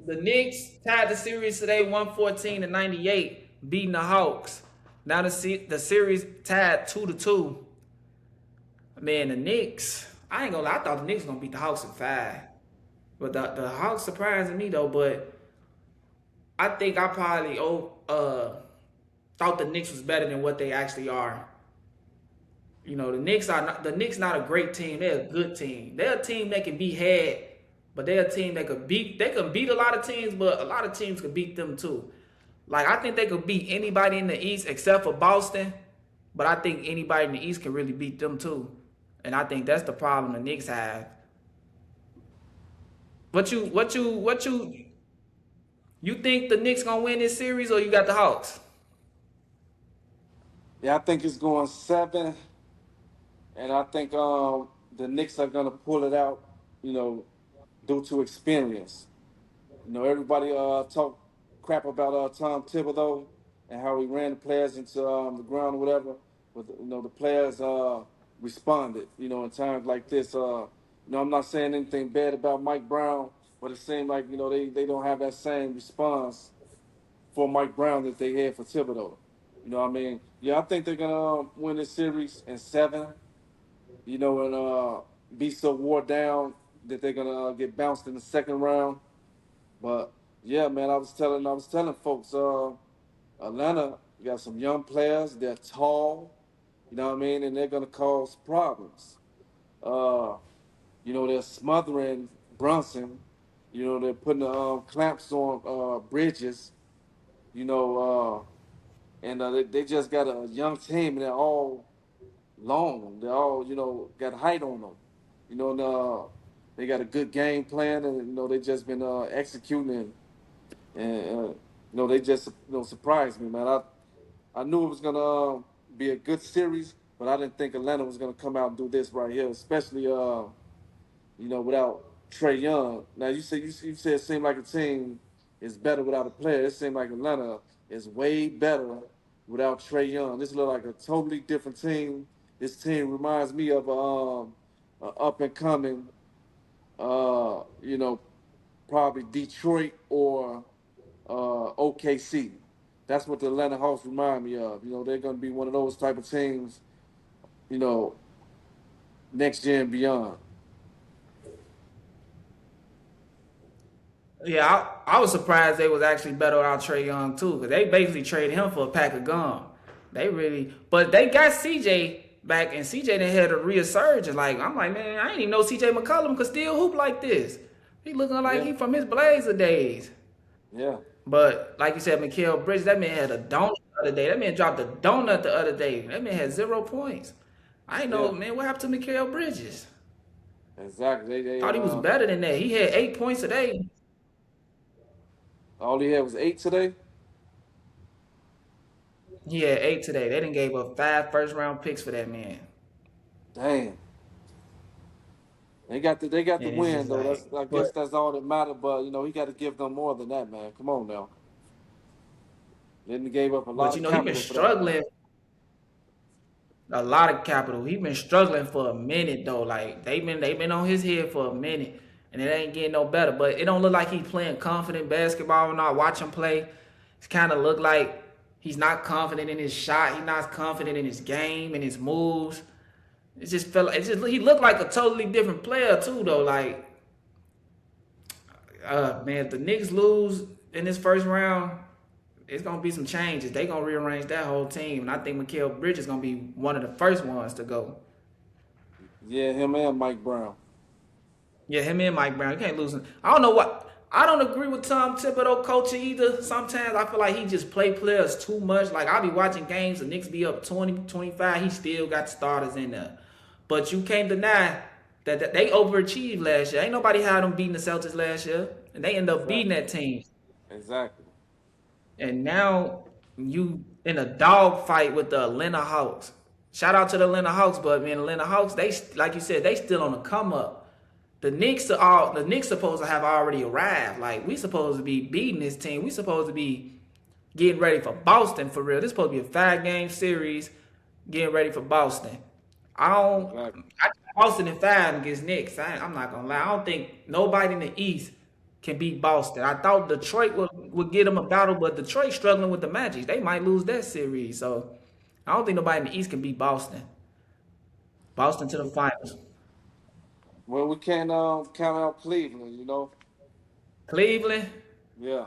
The Knicks tied the series today 114-98, beating the Hawks. Now the series tied 2-2. Man, the Knicks, I ain't gonna lie, I thought the Knicks gonna beat the Hawks in 5. But the Hawks surprising me though, but I think I probably thought the Knicks was better than what they actually are. You know, the Knicks not a great team. They're a good team. They're a team that can be had, but they're a team that can beat a lot of teams, but a lot of teams could beat them too. Like I think they could beat anybody in the East except for Boston, but I think anybody in the East can really beat them too. And I think that's the problem the Knicks have. You think the Knicks gonna win this series or you got the Hawks? Yeah, I think it's going 7, and I think the Knicks are gonna pull it out. You know, due to experience. You know, everybody talk crap about Tom Thibodeau and how he ran the players into the ground or whatever. But the players responded. You know, in times like this. I'm not saying anything bad about Mike Brown, but it seemed like they don't have that same response for Mike Brown that they had for Thibodeau. You know what I mean? Yeah, I think they're gonna win this series in 7. And be so wore down that they're gonna get bounced in the second round. But yeah, man, I was telling folks, Atlanta got some young players. They're tall, you know what I mean, and they're gonna cause problems. Uh, they're smothering Brunson. They're putting clamps on Bridges. You know, and they just got a young team, and they're all long. They all got height on them. And they got a good game plan, and they just been executing, and they just surprised me, man. I knew it was gonna be a good series, but I didn't think Atlanta was gonna come out and do this right here, especially without Trey Young. Now you said it seemed like a team is better without a player. It seemed like Atlanta is way better without Trey Young. This looked like a totally different team. This team reminds me of a up and coming, uh, you know, probably Detroit or OKC. That's what the Atlanta Hawks remind me of. They're going to be one of those type of teams. You know, next year and beyond. Yeah, I was surprised they was actually better without Trey Young too, because they basically traded him for a pack of gum. But they got CJ back, and CJ then had a resurgence. Like I'm like, man, I didn't even know CJ McCollum could still hoop like this. He looking like Yeah, he from his Blazer days. yeah, But like you said, Mikal Bridges, that man had a donut the other day. That man dropped a donut the other day. That man had 0 points. I ain't know, yeah, man, what happened to Mikal Bridges? exactly. They Thought he was better than that. He had 8 points today. all he had was 8 today. He had 8 today. They didn't gave up 5 first-round picks for that man. Damn, they got the And it's win just though. like, I but guess that's all that matters. But he got to give them more than that, man. Come on now. Then he gave up a lot but you of know, he been capital for that. struggling a lot of capital. He been struggling for a minute though. Like they been on his head for a minute, and it ain't getting no better. But it don't look like he playing confident basketball. When I watch him play, it kind of look like he's not confident in his shot. He's not confident in his game and his moves. He looked like a totally different player too though. Like man, if the Knicks lose in this first round, it's gonna be some changes. They gonna rearrange that whole team, and I think Mikal Bridges is gonna be one of the first ones to go. Yeah, him and Mike Brown. Yeah, him and Mike Brown. You can't lose him. I don't know what. I don't agree with Tom Thibodeau coaching either. Sometimes I feel like he just play players too much. Like I'll be watching games, the Knicks be up 20, 25. He still got starters in there. But you can't deny that they overachieved last year. Ain't nobody had them beating the Celtics last year, and they end up beating Exactly. that team. Exactly. And now you in a dog fight with the Atlanta Hawks. Shout out to the Atlanta Hawks, but man, Atlanta Hawks, they like you said, they still on the come up. The Knicks supposed to have already arrived. Like we supposed to be beating this team. We supposed to be getting ready for Boston for real. This supposed to be a 5 game series, getting ready for Boston. I don't. Exactly. I Boston in 5 against Knicks. I'm not gonna lie. I don't think nobody in the East can beat Boston. I thought Detroit would get them a battle, but Detroit struggling with the Magic. They might lose that series. So I don't think nobody in the East can beat Boston. Boston to the finals. Well, we can't count out Cleveland, you know. Cleveland. Yeah.